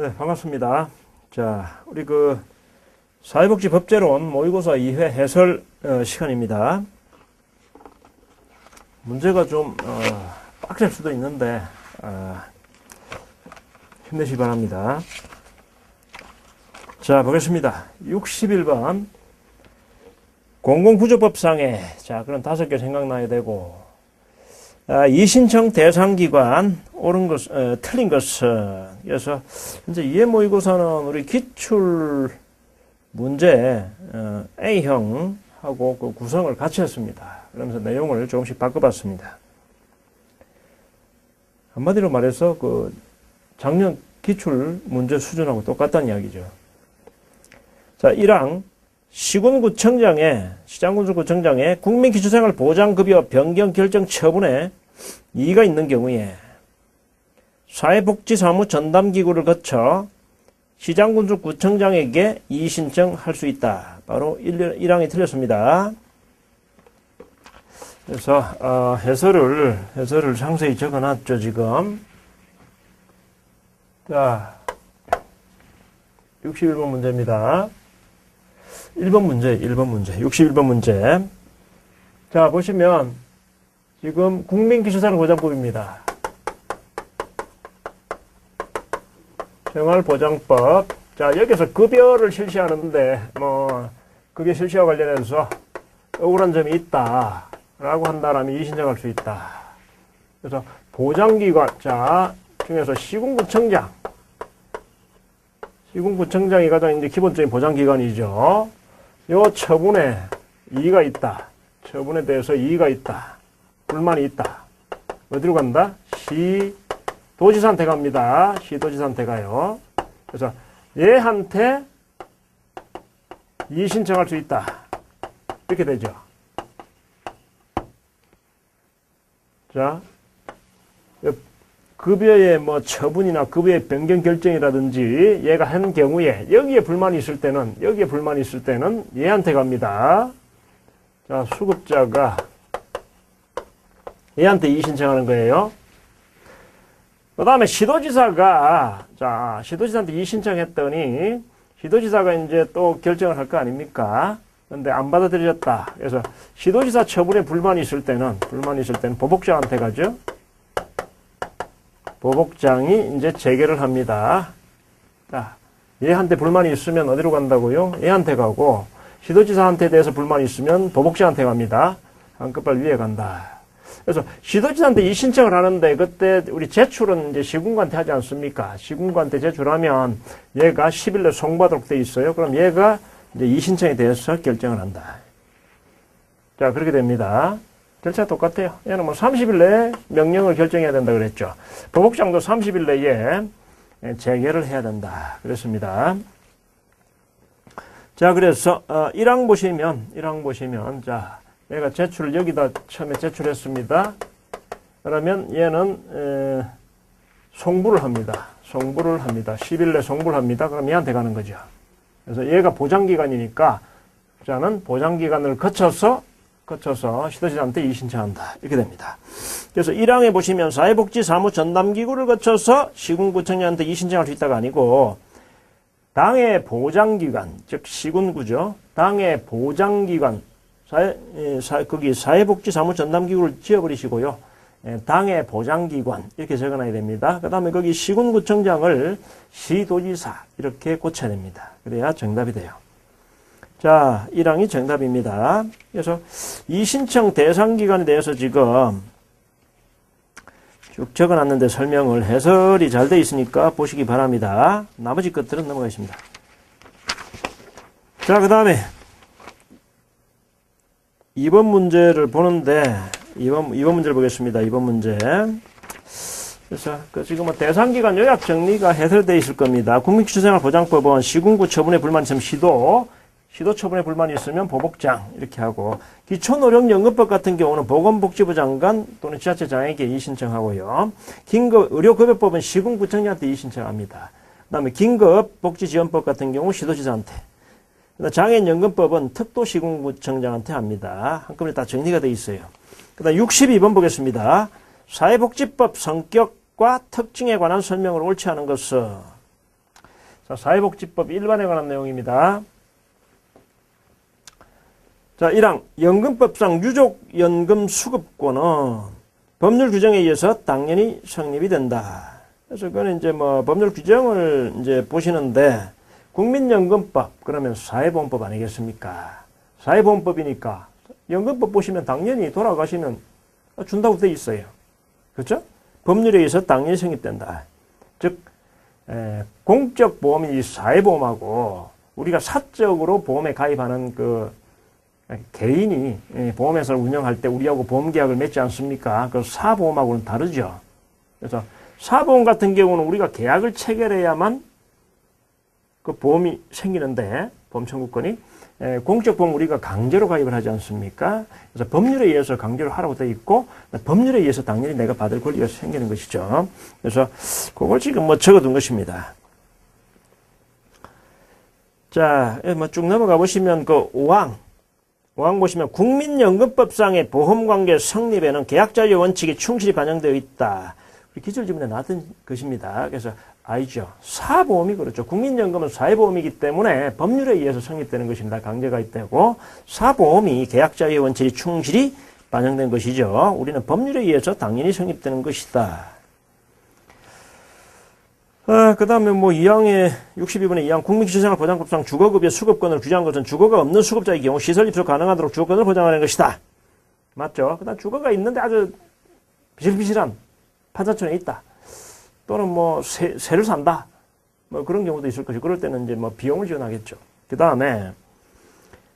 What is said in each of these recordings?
네, 반갑습니다. 자, 우리 사회복지법제론 모의고사 2회 해설 시간입니다. 문제가 좀 빡셀 수도 있는데 힘내시기 바랍니다. 자, 보겠습니다. 61번 공공구조법상에 그런 5개 생각나야 되고 이신청 대상기관 옳은 것, 틀린 것은 그래서 이제 이해 모의고사는 우리 기출 문제 A형하고 그 구성을 같이 했습니다. 그러면서 내용을 조금씩 바꿔봤습니다. 한마디로 말해서 작년 기출 문제 수준하고 똑같다는 이야기죠. 자, 1항 시군구청장의 시장군수구청장의 국민기초생활보장급여 변경 결정 처분에 이의가 있는 경우에 사회복지사무 전담기구를 거쳐 시장군수구청장에게 이의 신청할 수 있다. 바로 1항이 틀렸습니다. 그래서 해설을 상세히 적어놨죠 지금. 자, 61번 문제입니다. 1번 문제, 61번 문제. 자, 보시면, 지금 국민기초생활보장법입니다. 생활보장법. 자, 여기서 급여를 실시하는데, 급여 실시와 관련해서 억울한 점이 있다. 라고 한다라면 이의 신청할 수 있다. 그래서 보장기관, 중에서 시군구청장이 가장 이제 기본적인 보장기관이죠. 요 처분에 이의가 있다. 처분에 대해서 이의가 있다. 불만이 있다. 어디로 간다? 시도지사한테 갑니다. 시도지사한테 가요. 그래서 얘한테 이의 신청할 수 있다. 이렇게 되죠. 자, 급여의 처분이나 급여의 변경 결정이라든지 얘가 한 경우에 여기에 불만이 있을 때는 얘한테 갑니다. 자, 수급자가 얘한테 이의 신청하는 거예요. 그 다음에 시도지사가 시도지사한테 이의 신청했더니 시도지사가 이제 또 결정을 할 거 아닙니까? 근데 안 받아들여졌다. 그래서 시도지사 처분에 불만이 있을 때는 보복장한테 가죠. 보복장이 이제 재개를 합니다. 자, 얘한테 불만이 있으면 어디로 간다고요? 얘한테 가고, 시도지사한테 대해서 불만이 있으면 보복장한테 갑니다. 한급발 위에 간다. 그래서 시도지사한테 이 신청을 하는데, 그때 우리 제출은 이제 시군구한테 하지 않습니까? 시군구한테 제출하면 얘가 10일 내에 송부하도록 돼 있어요. 그럼 얘가 이제 이 신청에 대해서 결정을 한다. 자, 그렇게 됩니다. 절차가 똑같아요. 얘는 30일 내에 명령을 결정해야 된다 그랬죠. 보복장도 30일 내에 재개를 해야 된다 그랬습니다. 자, 그래서 1항 보시면 자, 얘가 제출을 여기다 처음에 제출했습니다. 그러면 얘는 송부를 합니다. 10일 내에 송부를 합니다. 그럼 얘한테 가는 거죠. 그래서 얘가 보장기관이니까 자는 보장기관을 거쳐서 시도지사한테 이의 신청한다. 이렇게 됩니다. 그래서 1항에 보시면 사회복지사무 전담기구를 거쳐서 시군구청장한테 이의 신청할 수 있다가 아니고 당의 보장기관, 즉 시군구죠. 당의 보장기관, 거기 사회복지사무 전담기구를 지어버리시고요. 당의 보장기관 이렇게 적어놔야 됩니다. 그 다음에 거기 시군구청장을 시도지사 이렇게 고쳐야 됩니다. 그래야 정답이 돼요. 자, 1항이 정답입니다. 그래서 이 신청 대상기관에 대해서 지금 쭉 적어놨는데 설명을 해설이 잘 되어 있으니까 보시기 바랍니다. 나머지 것들은 넘어가겠습니다. 자, 그 다음에 2번 문제를 보는데 2번 문제를 보겠습니다. 2번 문제. 그래서 지금 대상기관 요약 정리가 해설되어 있을 겁니다. 국민기초생활보장법은 시군구 처분에 불만이 있으면 시도 처분에 불만이 있으면 보복장 이렇게 하고, 기초노령연금법 같은 경우는 보건복지부 장관 또는 지자체장에게 이의 신청하고요. 긴급의료급여법은 시군구청장한테 이의 신청합니다. 그 다음에 긴급복지지원법 같은 경우 시도지사한테. 장애인연금법은 특도시군구청장한테 합니다. 한꺼번에 다 정리가 되어 있어요. 그 다음 62번 보겠습니다. 사회복지법 성격과 특징에 관한 설명을 옳지 않은 것은 자, 사회복지법 일반에 관한 내용입니다. 자, 1항 연금법상 유족연금 수급권은 법률 규정에 의해서 당연히 성립이 된다. 그래서 그거는 이제 뭐 법률 규정을 이제 보시는데 국민연금법 그러면 사회보험법 아니겠습니까? 사회보험법이니까 연금법 보시면 당연히 돌아가시면 준다고 돼 있어요. 그렇죠? 법률에 의해서 당연히 성립된다. 즉 공적 보험이 사회보험하고 우리가 사적으로 보험에 가입하는 그 개인이 보험회사를 운영할 때 우리하고 보험계약을 맺지 않습니까? 그 사보험하고는 다르죠. 그래서 사보험 같은 경우는 우리가 계약을 체결해야만 그 보험이 생기는데 보험 청구권이 공적 보험 우리가 강제로 가입을 하지 않습니까? 그래서 법률에 의해서 강제로 하라고 되어 있고 법률에 의해서 당연히 내가 받을 권리가 생기는 것이죠. 그래서 그걸 지금 뭐 적어둔 것입니다. 자, 뭐 쭉 넘어가 보시면 그 5항 보시면 국민연금법상의 보험관계 성립에는 계약자의 원칙이 충실히 반영되어 있다. 우리 기출지문에 나왔던 것입니다. 그래서 알죠. 사보험이 그렇죠. 국민연금은 사회보험이기 때문에 법률에 의해서 성립되는 것입니다. 강제가 있다고. 사보험이 계약자의 원칙이 충실히 반영된 것이죠. 우리는 법률에 의해서 당연히 성립되는 것이다. 그 다음에 뭐 2항에 62번에 2항 국민기초생활보장법상 주거급여 수급권을 규정한 것은 주거가 없는 수급자의 경우 시설 입소 가능하도록 주거권을 보장하는 것이다. 맞죠? 그 다음 주거가 있는데 아주 비실비실한 판사촌에 있다. 또는 뭐 새를 산다. 뭐 그런 경우도 있을 것이고 그럴 때는 이제 뭐 비용을 지원하겠죠. 그 다음에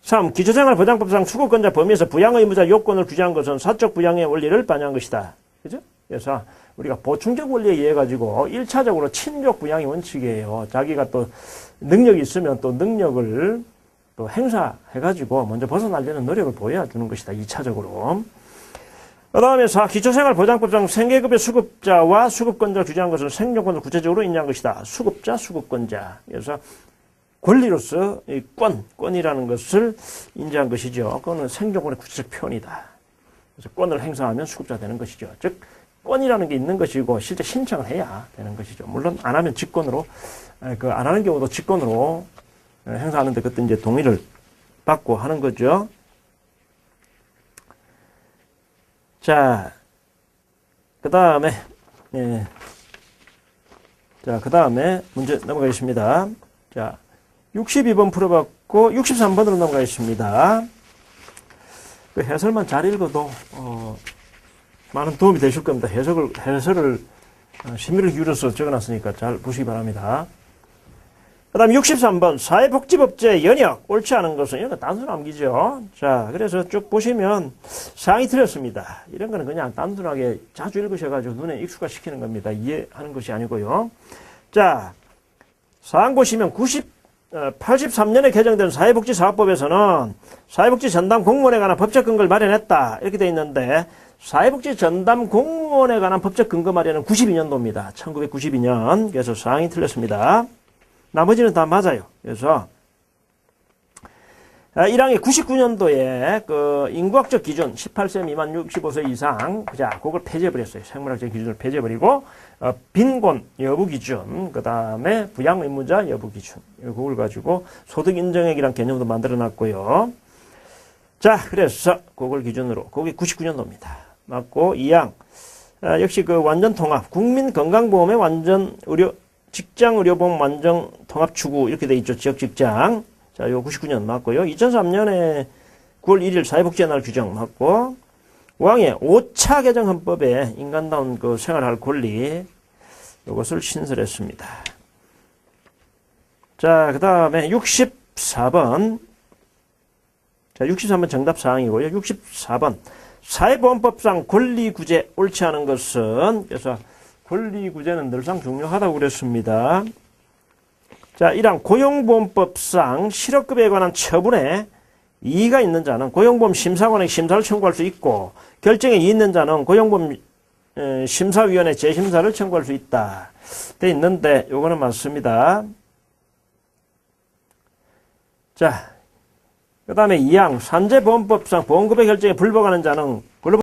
3. 기초생활보장법상 수급권자 범위에서 부양 의무자 요건을 규정한 것은 사적 부양의 원리를 반영한 것이다. 그죠? 그래서 우리가 보충적 원리에 의해 가지고 1차적으로 친족 부양의 원칙이에요. 자기가 또 능력이 있으면 또 능력을 또 행사해 가지고 먼저 벗어나려는 노력을 보여주는 것이다. 2차적으로. 그 다음에 4. 기초생활보장법상 생계급여 수급자와 수급권자를 규정한 것은 생존권을 구체적으로 인정한 것이다. 수급자, 수급권자. 그래서 권리로서 이 권이라는 것을 인정한 것이죠. 그거는 생존권의 구체적 표현이다. 그래서 권을 행사하면 수급자 되는 것이죠. 즉 권이라는 게 있는 것이고 실제 신청을 해야 되는 것이죠. 물론 안 하면 직권으로 안 하는 경우도 직권으로 행사하는데 그때 이제 동의를 받고 하는 거죠. 자, 그 다음에 문제 넘어가겠습니다. 자, 62번 풀어봤고 63번으로 넘어가겠습니다. 그 해설만 잘 읽어도 많은 도움이 되실 겁니다. 해설을 심의를 기울여서 적어놨으니까 잘 보시기 바랍니다. 그 다음 63번 사회복지법제 연역 옳지 않은 것은 이런 거 단순 암기죠. 자, 그래서 쭉 보시면 사항이 틀렸습니다. 이런 거는 그냥 단순하게 자주 읽으셔가지고 눈에 익숙화시키는 겁니다. 이해하는 것이 아니고요. 자, 사항 보시면 83년에 개정된 사회복지사업법에서는 사회복지 전담 공무원에 관한 법적 근거를 마련했다. 이렇게 되어 있는데 사회복지 전담 공무원에 관한 법적 근거 마련은 92년도입니다. 1992년. 그래서 사항이 틀렸습니다. 나머지는 다 맞아요. 그래서 1항에 99년도에 그 인구학적 기준 18세 미만 65세 이상 자, 그걸 폐지해버렸어요. 생물학적 기준을 폐지해버리고 빈곤 여부 기준 그 다음에 부양 의무자 여부 기준 그걸 가지고 소득 인정액이란 개념도 만들어놨고요. 자, 그래서 그걸 기준으로 그게 99년도입니다. 맞고 2항 역시 그 완전 통합 국민건강보험의 완전 의료 직장의료보험 완전 통합 추구 이렇게 돼 있죠. 지역직장. 자, 요 99년 맞고요. 2003년에 9월 1일 사회복지의 날 규정 맞고 5항에 5차 개정 헌법에 인간다운 그 생활할 권리 이것을 신설했습니다. 자, 그 다음에 64번. 자, 63번 정답 사항이고요. 64번. 사회보험법상 권리구제 옳지 않은 것은 그래서 권리구제는 늘상 중요하다고 그랬습니다. 자, 1항 고용보험법상 실업급여에 관한 처분에 이의가 있는 자는 고용보험 심사관에게 심사를 청구할 수 있고 결정에 이의 있는 자는 고용보험 심사위원회 재심사를 청구할 수 있다. 돼 있는데 요거는 맞습니다. 자, 그 다음에 2항 산재보험법상 보험급여 결정에 불복하는 자는